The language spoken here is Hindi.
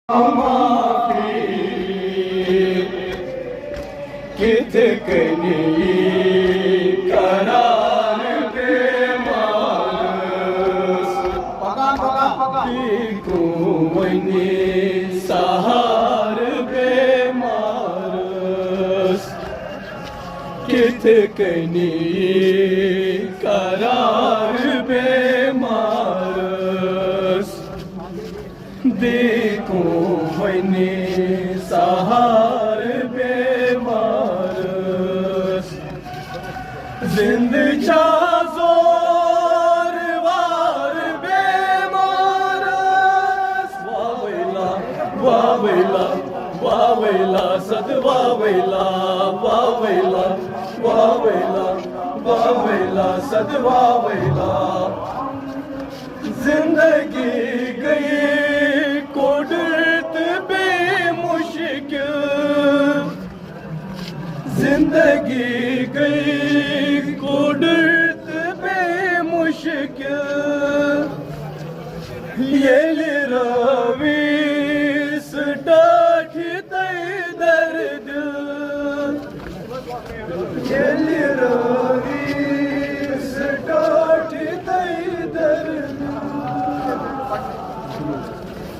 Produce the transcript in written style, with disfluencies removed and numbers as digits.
माफी कितकनी करार बेमानस बिकुवनी सहार बेमानस कितकनी करार बेमानस देखो मैंने सहार बेमारस जिंद जोर वार बेमारस वावेला वावेला वावेला सद वावेला वावेला वावेला वावेला सद वावेला जिंदगी गई जिंदगी गई कुदरत बेमुश्किल ये रवि सटाठ दर्द ये